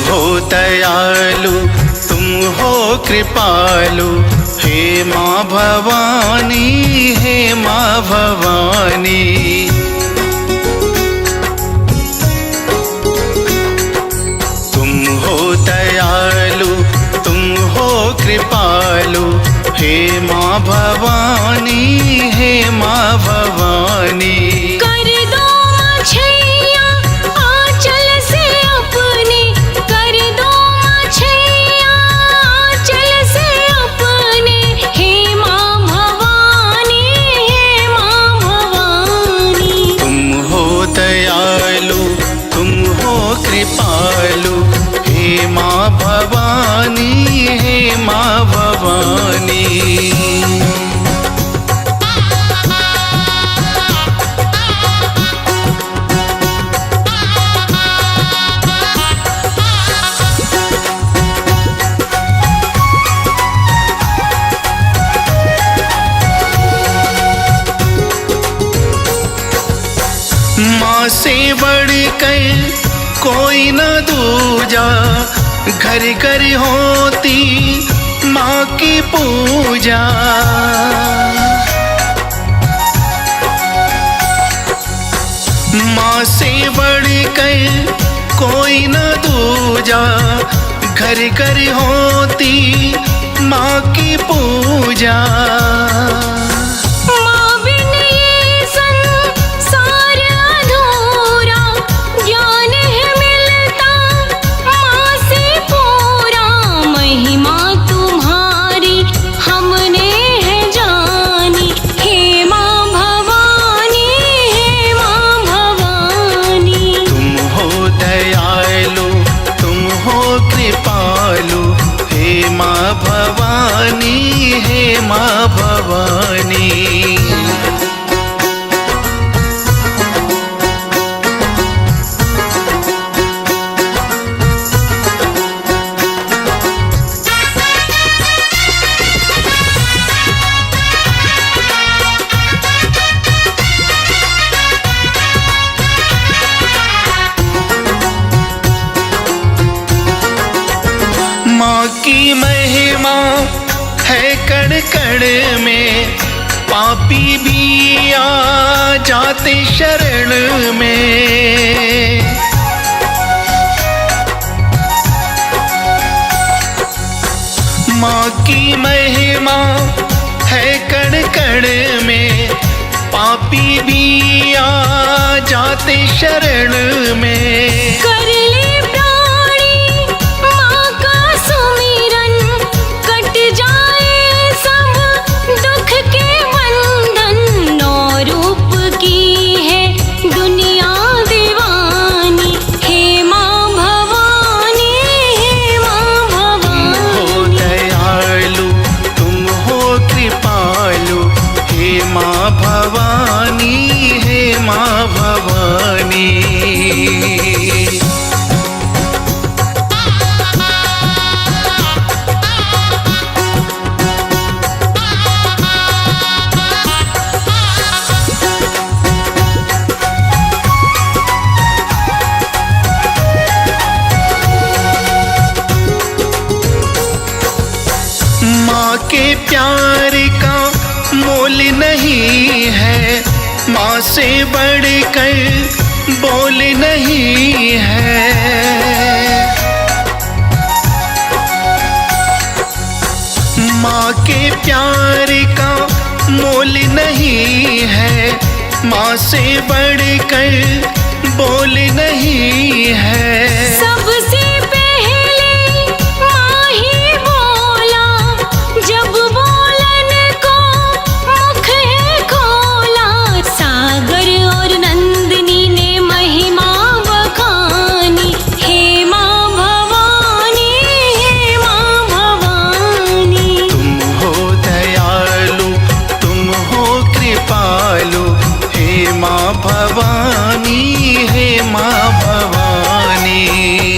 हो दयालु, तुम हो कृपालु, हे माँ भवानी, हे माँ भवानी। तुम हो दयालु, तुम हो कृपालु, हे माँ भवानी, हे माँ भवानी। कर दो छैया आंचल से अपने, कर दो छैया आंचल से अपने, हे माँ भवानी, हे माँ भवानी। तुम हो दयालु, तुम हो कृपालु, हे माँ भवानी, हे माँ भवानी। माँ से बढ़कर कोई न दूजा, घर घर होती माँ की पूजा। माँ से बढ़कर कोई न दूजा, घर घर होती माँ की पूजा। माँ भवानी, हे माँ भवानी। माँ की महिमा है कण कण में, पापी भी आ जाते शरण में। माँ की महिमा है कण कण में, पापी भी आ जाते शरण में। कर ले माँ भवानी, हे माँ भवानी। माँ के प्यार का मोल नहीं है, माँ से बढ़कर बोल नहीं है। माँ के प्यार का मोल नहीं है, माँ से बढ़कर बोल नहीं है। सबसे पहले माँ ही बोला, जब बोलन को मुख है खोला। सागर और नंदिनी ने महिमा बखानी, हे माँ भवानी, हे माँ भवानी। तुम हो दयालु, तुम हो कृपालु, हे माँ भवानी, हे माँ भवानी।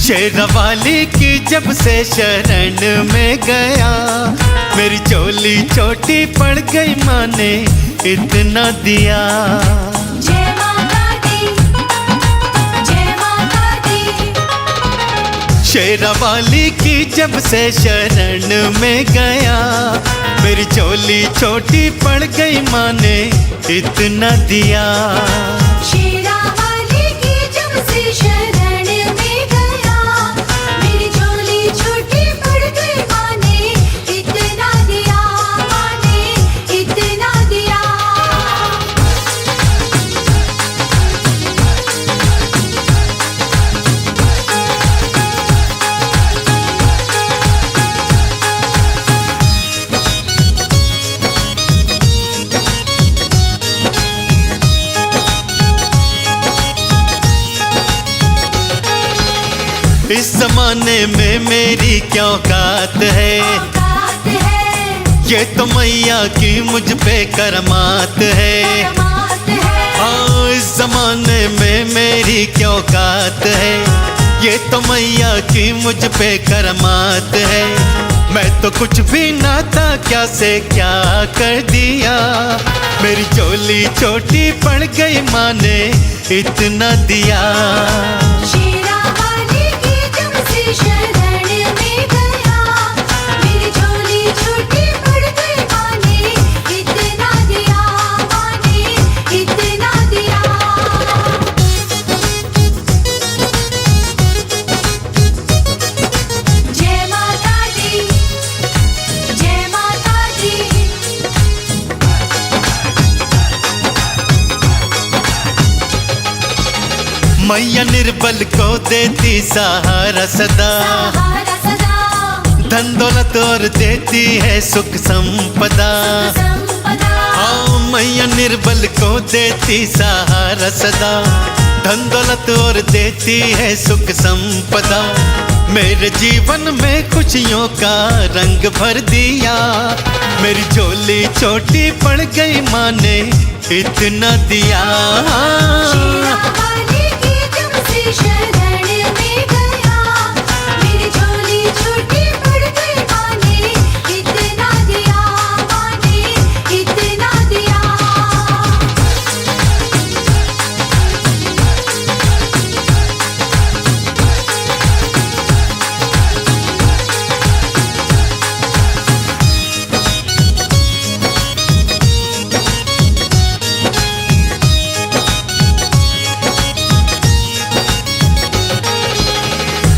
शेरावाली की जब से शरण में गया, मेरी चोली छोटी पड़ गई, माँ ने इतना दिया। जय माता दी, जय माता दी। शेरावाली की जब से शरण में गया, मेरी चोली छोटी पड़ गई, माँ ने इतना दिया। शेरावाली की जब से शरण में गया, मेरी चोली छोटी पड़ गई, माँ ने इतना दिया, माँ ने इतना दिया। इस जमाने में मेरी क्या औकात है, औकात है, ये तो मैया की मुझ पे करमात है। करमात है। हाँ, इस जमाने में मेरी क्या औकात है, ये तो मैया की मुझ पे करमात है। मैं तो कुछ भी ना था, क्या से क्या कर दिया, मेरी चोली छोटी पड़ गई, माँ ने इतना दिया। शेरावाली की जब से शरण में गया, मेरी चोली छोटी पड़ गई, माँ ने इतना दिया, माँ ने इतना दिया। जय माता दी, जय माता दी। मैया निर्बल को देती सहारा सदा, सहारा सदा, धन दौलत और देती है सुख संपदा। संपदा। हाँ, मैया निर्बल को देती सहारा सदा, धन दौलत और देती है सुख संपदा। मेरे जीवन में खुशियों का रंग भर दिया, मेरी चोली छोटी पड़ गई, माँ ने इतना दिया। शेरावाली की जब से शरण में गया, मेरी चोली छोटी पड़ गई, माँ ने इतना दिया, माँ ने इतना दिया।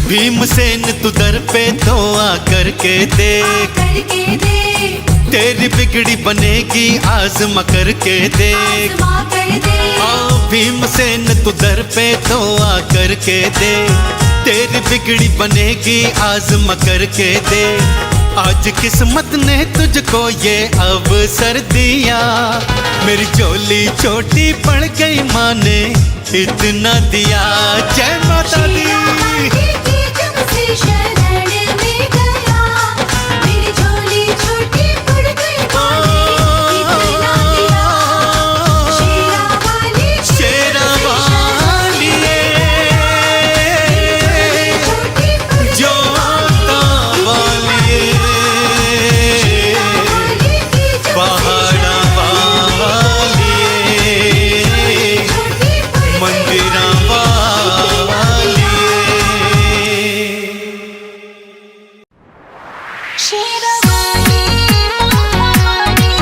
भीमसेन तू दर पे तो आकर के देख, करके दे, तेरी बिगड़ी बनेगी आजमा करके देख। आजमा कर दे। हाँ, भीमसेन तू दर पे तो आकर के दे, तेरी बिगड़ी बनेगी आजमा करके दे। आज किस्मत ने तुझको ये अवसर दिया, मेरी चोली छोटी पड़ गई, माँ ने इतना दिया। जय माता दी। शेरावाली की जब से शरण में गया, मेरी चोली छोटी पड़ गई, माँ ने इतना दिया। शेरावाली की जब से शेरावाली छोटी पड़ गई, जो आता वाली शेरावाली की जब से पहाड़ा वाली छोटी पड़ गई, मंदिरा वाली। शेरावाली महावाली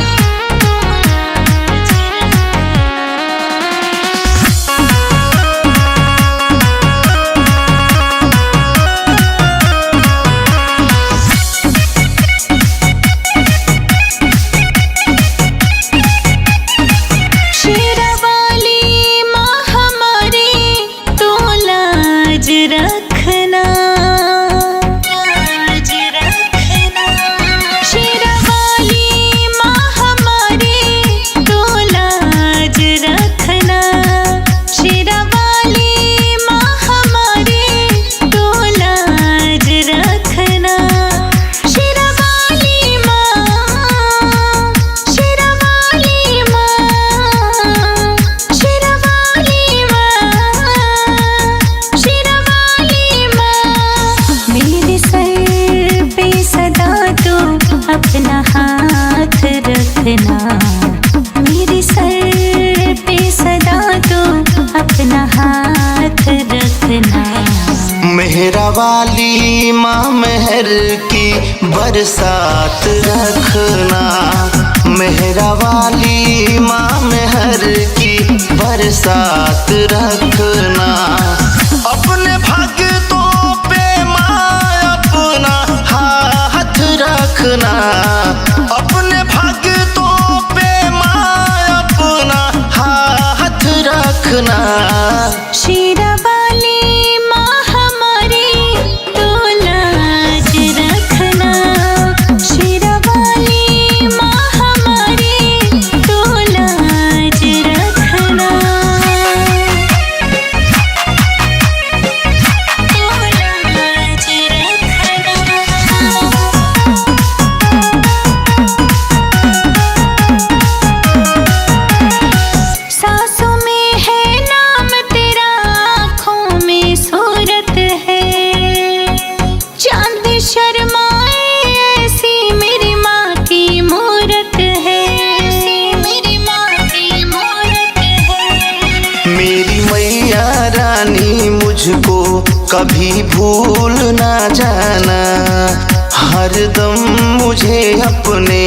शेरावाली माँ हमारी वाली माँ मेहर की बरसात रखना। मेहरा वाली माँ मेहर की बरसात रखना। अपने भक्तों पे माँ अपना हाथ रखना। अपने भक्तों पे माँ अपना हाथ रखना। शेरा वाली माँ हमारी तो लाज रखना। शेरा वाली माँ हमारी तो लाज रखना। तो लाज रखना। सांसों में है नाम तेरा, आँखों में सूरत है। चांद शर्माए ऐसी मेरी माँ की मूरत है। मेरी माँ की मूरत है। मेरी मैया रानी मुझको कभी भूल ना जाना। हरदम मुझे अपने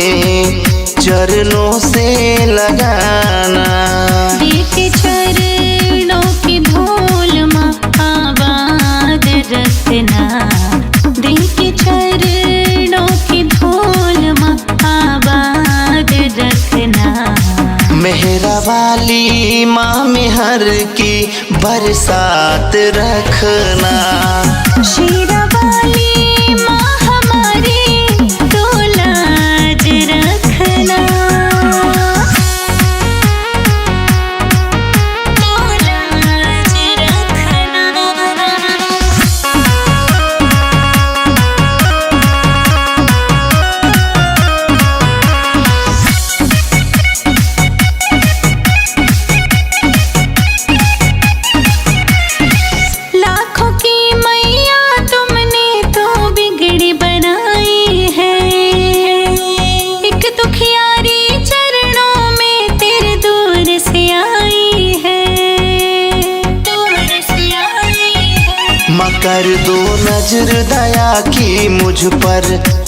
चरणों से लगाना। दिल के चरणों की धूल माँ आबाद रखना। दिल के चरणों की धूल माँ आबाद रखना। मेहरा वाली माँ मेहर की बरसात रखना। शेरा वाली माँ हमारी तो लाज रखना। तो लाज रखना। लाखों की मैया तुमने तो बिगड़ी बनाई है। एक दुखियारी चरणों में तेरे दूर से आई है। दूर से आई है। माँ कर दो नजर दया की मुझ पर,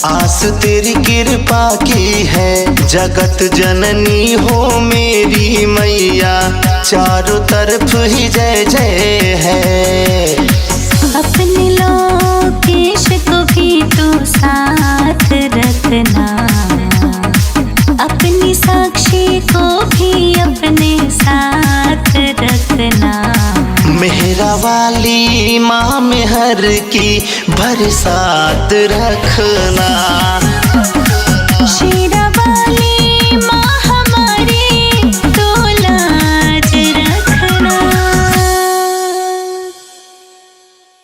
आस तेरी कृपा की है। जगत जननी हो मेरी मैया, चारों तरफ ही जय जय है। अपने लोकेश को भी तू साथ रखना। अपनी साक्षी को भी अपने साथ रखना। मेहरा वाली माँ मेहर की बरसात रखना।